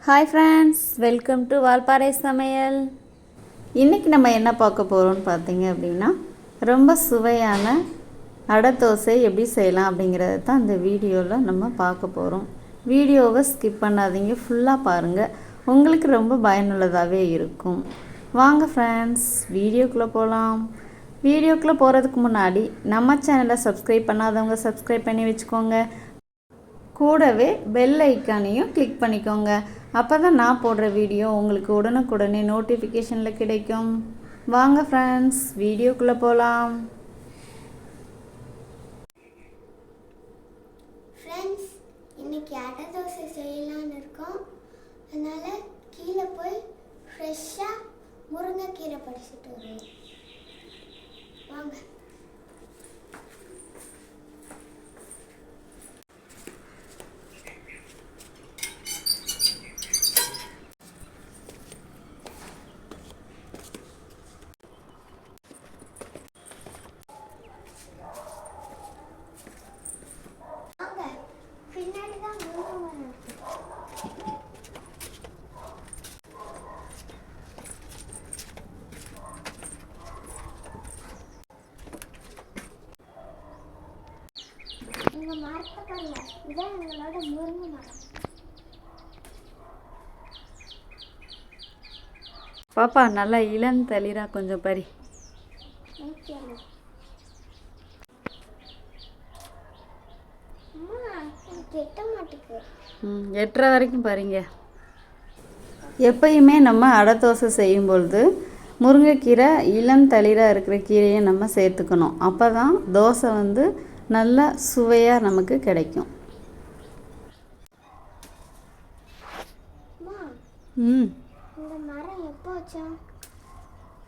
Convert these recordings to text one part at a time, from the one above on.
Hi friends, welcome to Valparai சமையல். இன்றைக்கி நம்ம என்ன பார்க்க போகிறோம்னு பார்த்தீங்க அப்படின்னா, ரொம்ப சுவையான அடை தோசை எப்படி செய்யலாம் அப்படிங்கிறத தான் இந்த வீடியோவில் நம்ம பார்க்க போகிறோம். வீடியோவை ஸ்கிப் பண்ணாதீங்க, ஃபுல்லாக பாருங்கள், உங்களுக்கு ரொம்ப பயனுள்ளதாகவே இருக்கும். வாங்க ஃப்ரெண்ட்ஸ், வீடியோக்குள்ளே போகலாம். வீடியோக்குள்ளே போகிறதுக்கு முன்னாடி நம்ம சேனலை சப்ஸ்கிரைப் பண்ணாதவங்க சப்ஸ்கிரைப் பண்ணி வச்சுக்கோங்க. கூடவே பெல் ஐக்கானையும் கிளிக் பண்ணிக்கோங்க. அப்போ தான் நான் போடுற வீடியோ உங்களுக்கு உடனுக்குடனே நோட்டிஃபிகேஷனில் கிடைக்கும். வாங்க ஃப்ரெண்ட்ஸ், வீடியோக்குள்ளே போகலாம். ஃப்ரெண்ட்ஸ், இன்றைக்கி அடை தோசை செய்யலான்னு இருக்கோம். அதனால் கீழே போய் ஃப்ரெஷ்ஷாக முருங்கைக்கீரை பறிச்சுட்டு வருவோம். வாங்க. எங்கள் மரத்தை பாருங்க, இதான் எங்களோட முருங்கை மரம். பாப்பா நல்லா இளந்தளிரா கொஞ்சம் பறி. எட்டரை வரைக்கும் பாருங்க. எப்பயுமே நம்ம அடை தோசை செய்யும் பொழுது முருங்கைக்கீரை இளந்தளிராக இருக்கிற கீரையை நம்ம சேர்த்துக்கணும். அப்போ தான் தோசை நல்ல சுவையாக நமக்கு கிடைக்கும்.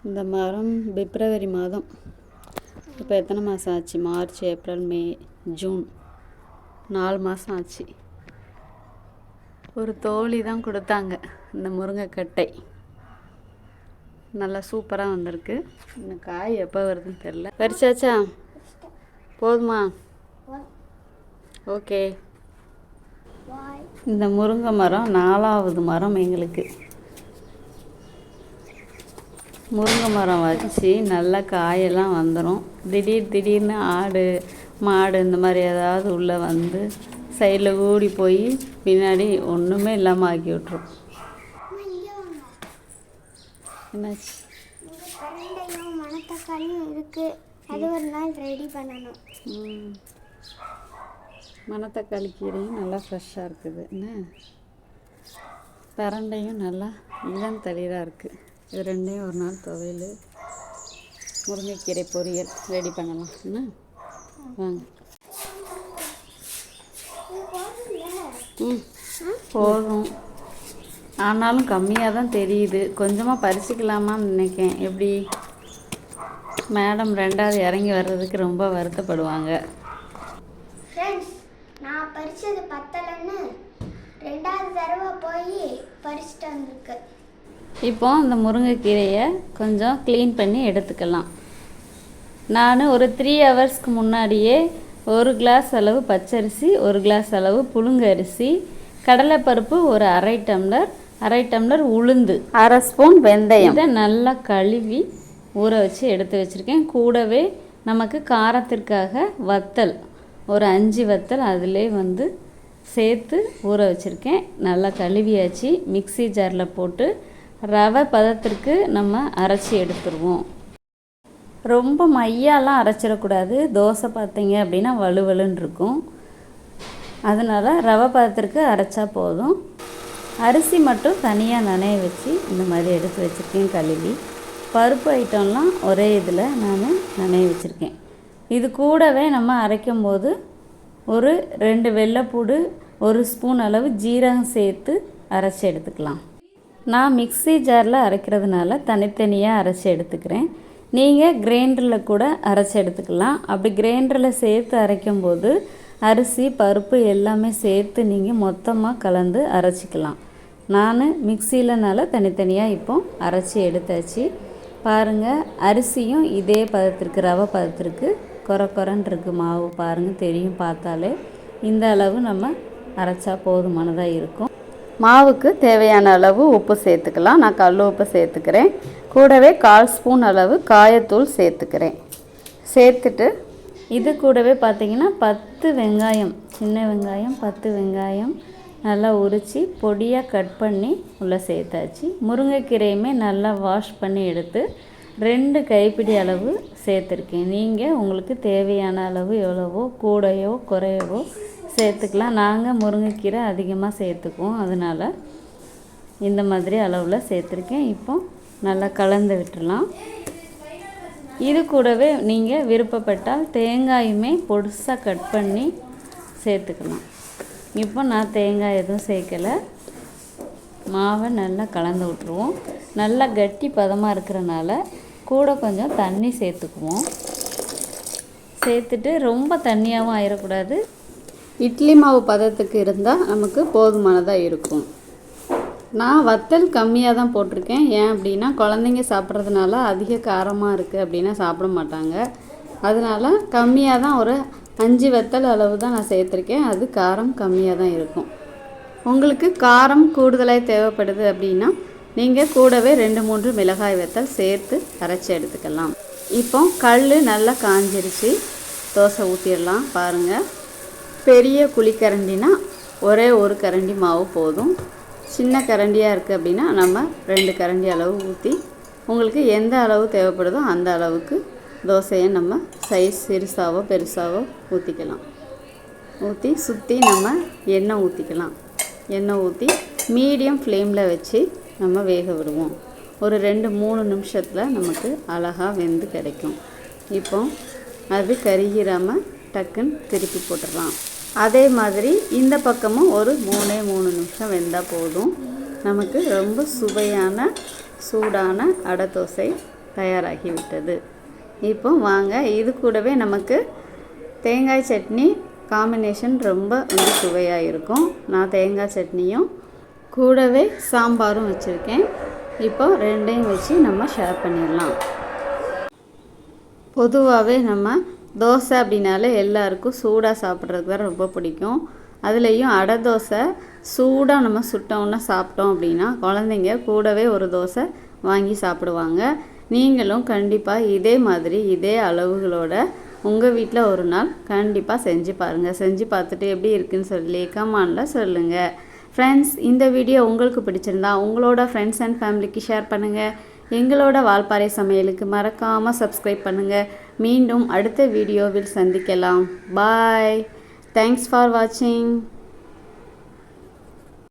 இந்த மரம் பிப்ரவரி மாதம். இப்போ எத்தனை மாதம் ஆச்சு? மார்ச், ஏப்ரல், மே, ஜூன், 4 மாதம் ஆச்சு. ஒரு தோழி தான் கொடுத்தாங்க இந்த முருங்கைக்கட்டை. நல்லா சூப்பராக வந்திருக்கு. இந்த காய் எப்போ வருதுன்னு தெரில. பறிச்சாச்சா? போதுமா? ஓகே. இந்த முருங்கை மரம் 4ஆவது மரம் எங்களுக்கு. முருங்கை மரம் வச்சு நல்லா காயெல்லாம் வந்துடும். திடீர்னு ஆடு மாடு இந்த மாதிரி ஏதாவது உள்ளே வந்து சைடில் ஓடி போய் பின்னாடி ஒன்றுமே இல்லாமல் ஆக்கி விட்ரும். என்னாச்சு? மணத்தக்காளியும் இருக்குது, அது ஒரு நாள் ரெடி பண்ணணும். மணத்தக்காளி கீரையும் நல்லா ஃப்ரெஷ்ஷாக இருக்குது. என்ன பரண்டையும் நல்லா இளந்தளிராக இருக்குது. இது ரெண்டையும் ஒரு நாள் துவையல், முருங்கைக்கீரை பொரியல் ரெடி பண்ணலாம். என்ன வாங்க. போதும், ஆனாலும் கம்மியாக தான் தெரியுது. கொஞ்சமாக பறிச்சுக்கலாமான்னு நினைக்கேன். எப்படி மேடம் 2வது இறங்கி வர்றதுக்கு ரொம்ப வருத்தப்படுவாங்க. ஃப்ரெண்ட்ஸ், நான் பறிச்சது பத்தலைன்னு 2வது தடவை போய் பறிச்சுட்டு வந்திருக்கு. இப்போ இந்த முருங்கைக்கீரையை கொஞ்சம் க்ளீன் பண்ணி எடுத்துக்கலாம். நான் ஒரு 3 ஹவர்ஸ்க்கு முன்னாடியே 1 கிளாஸ் அளவு பச்சரிசி, 1 கிளாஸ் அளவு புழுங்கரிசி, கடலைப்பருப்பு ஒரு அரை டம்ளர் உளுந்து, 1/2 ஸ்பூன் வெந்தயம், இதை நல்லா கழுவி ஊற வச்சு எடுத்து வச்சுருக்கேன். கூடவே நமக்கு காரத்திற்காக வத்தல் ஒரு 5 வத்தல் அதிலே சேர்த்து ஊற வச்சுருக்கேன். நல்லா கழுவியாச்சு. மிக்ஸி ஜாரில் போட்டு ரவை பதத்திற்கு நம்ம அரைச்சி எடுத்துருவோம். ரொம்ப மையாலாம் அரைச்சிடக்கூடாது. தோசை பார்த்தீங்க அப்படின்னா வலுவலுன்னு இருக்கும். அதனால் ரவை பதத்திற்கு அரைச்சா போதும். அரிசி மட்டும் தனியாக நனைய வச்சு இந்த மாதிரி எடுத்து வச்சுருக்கேன் கழுவி. பருப்பு ஐட்டம்லாம் ஒரே இதில் நான் நனைய வச்சுருக்கேன். இது கூடவே நம்ம அரைக்கும் போது ஒரு 2 வெள்ளைப்பூடு, 1 ஸ்பூன் அளவு ஜீரகம் சேர்த்து அரைச்சி எடுத்துக்கலாம். நான் மிக்ஸி ஜாரில் அரைக்கிறதுனால தனித்தனியாக அரைச்சி எடுத்துக்கிறேன். நீங்கள் கிரைண்டரில் கூட அரைச்சி எடுத்துக்கலாம். அப்படி கிரைண்டரில் சேர்த்து அரைக்கும்போது அரிசி பருப்பு எல்லாமே சேர்த்து நீங்கள் மொத்தமாக கலந்து அரைச்சிக்கலாம். நான் மிக்சியிலனால தனித்தனியாக இப்போ அரைச்சி எடுத்தாச்சு. பாருங்கள், அரிசியும் இதே பதத்திற்கு ரவை பதத்திற்கு கொரன்னு இருக்குது மாவு. பாருங்கள், தெரியும் பார்த்தாலே. இந்த அளவு நம்ம அரைச்சா போதுமானதாக இருக்கும். மாவுக்கு தேவையான அளவு உப்பு சேர்த்துக்கலாம். நான் கல் உப்பு சேர்த்துக்கிறேன். கூடவே 1/4 ஸ்பூன் அளவு காயத்தூள் சேர்த்துக்கிறேன். சேர்த்துட்டு இது கூடவே பார்த்திங்கன்னா 10 வெங்காயம், சின்ன வெங்காயம் 10 வெங்காயம் நல்லா உரித்து பொடியாக கட் பண்ணி உள்ளே சேர்த்தாச்சு. முருங்கைக்கீரையுமே நல்லா வாஷ் பண்ணி எடுத்து 2 கைப்பிடி அளவு சேர்த்துருக்கேன். நீங்கள் உங்களுக்கு தேவையான அளவு எவ்வளவோ கூடையோ குறையவோ சேர்த்துக்கலாம். நாங்கள் முருங்கைக்கீரை அதிகமாக சேர்த்துக்குவோம், அதனால் இந்த மாதிரி அளவில் சேர்த்துருக்கேன். இப்போ நல்லா கலந்து விட்டுடலாம். இது கூடவே நீங்கள் விருப்பப்பட்டால் தேங்காயுமே பொடிசாக கட் பண்ணி சேர்த்துக்கலாம். இப்போ நான் தேங்காய் எதுவும் சேர்க்கலை. மாவை நல்லா கலந்து விட்டுருவோம். நல்லா கட்டி பதமாக இருக்கிறனால கூட கொஞ்சம் தண்ணி சேர்த்துக்குவோம். சேர்த்துட்டு ரொம்ப தண்ணியாகவும் ஆயிடக்கூடாது. இட்லி மாவு பதத்துக்கு இருந்தால் நமக்கு போதுமானதாக இருக்கும். நான் வத்தல் கம்மியாக தான் போட்டிருக்கேன். ஏன் அப்படின்னா குழந்தைங்க சாப்பிட்றதுனால அதிக காரமாக இருக்குது அப்படின்னா சாப்பிட மாட்டாங்க. அதனால் கம்மியாக தான் ஒரு 5 வத்தல் அளவு தான் நான் சேர்த்துருக்கேன். அது காரம் கம்மியாக தான் இருக்கும். உங்களுக்கு காரம் கூடுதலாக தேவைப்படுது அப்படின்னா நீங்கள் கூடவே 2-3 மிளகாய் வத்தல் சேர்த்து அரைச்சி எடுத்துக்கலாம். இப்போ கல் நல்லா காஞ்சிருச்சு. தோசை ஊற்றிடலாம். பாருங்கள், பெரிய குழிக்கரண்டினா ஒரே ஒரு கரண்டி மாவு போதும். சின்ன கரண்டியாக இருக்குது அப்படின்னா நம்ம 2 கரண்டி அளவு ஊற்றி, உங்களுக்கு எந்த அளவு தேவைப்படுதோ அந்த அளவுக்கு தோசையை நம்ம சைஸ் சிறுசாவோ பெருசாவோ ஊற்றிக்கலாம். ஊற்றி சுற்றி நம்ம எண்ணெய் ஊற்றிக்கலாம். எண்ணெய் ஊற்றி மீடியம் ஃப்ளேமில் வச்சு நம்ம வேக விடுவோம். ஒரு 2-3 நிமிஷத்தில் நமக்கு அழகாக வெந்து கிடைக்கும். இப்போ அது கருகிராமல் டக்குன்னு திருப்பி போட்டுடலாம். அதே மாதிரி இந்த பக்கமும் ஒரு 3 நிமிஷம் வெந்தால் போதும். நமக்கு ரொம்ப சுவையான சூடான அடை தோசை தயாராகி விட்டது. இப்போ வாங்க, இது கூடவே நமக்கு தேங்காய் சட்னி காம்பினேஷன் ரொம்ப சுவையாக இருக்கும். நான் தேங்காய் சட்னியும் கூடவே சாம்பாரும் வச்சுருக்கேன். இப்போ 2ஐயும் வச்சு நம்ம ஷேர் பண்ணிடலாம். பொதுவாகவே நம்ம தோசை அப்படின்னாலே எல்லாருக்கும் சூடாக சாப்பிட்றதுக்கு தான் ரொம்ப பிடிக்கும். அதுலேயும் அடை தோசை சூடாக நம்ம சுட்டோன்னா சாப்பிட்டோம் அப்படின்னா குழந்தைங்க கூடவே ஒரு தோசை வாங்கி சாப்பிடுவாங்க. நீங்களும் கண்டிப்பாக இதே மாதிரி இதே அளவுகளோட உங்கள் வீட்டில் ஒரு நாள் கண்டிப்பாக செஞ்சு பாருங்கள். செஞ்சு பார்த்துட்டு எப்படி இருக்குன்னு சொல்லி கமெண்டில் சொல்லுங்கள். ஃப்ரெண்ட்ஸ், இந்த வீடியோ உங்களுக்கு பிடிச்சிருந்தா உங்களோட ஃப்ரெண்ட்ஸ் அண்ட் ஃபேமிலிக்கு ஷேர் பண்ணுங்கள். எங்களோட வால்பாறை சமையலுக்கு மறக்காமல் சப்ஸ்கிரைப் பண்ணுங்கள். மீண்டும் அடுத்த வீடியோவில் சந்திக்கலாம். பாய். தேங்க்ஸ் ஃபார் வாட்சிங்.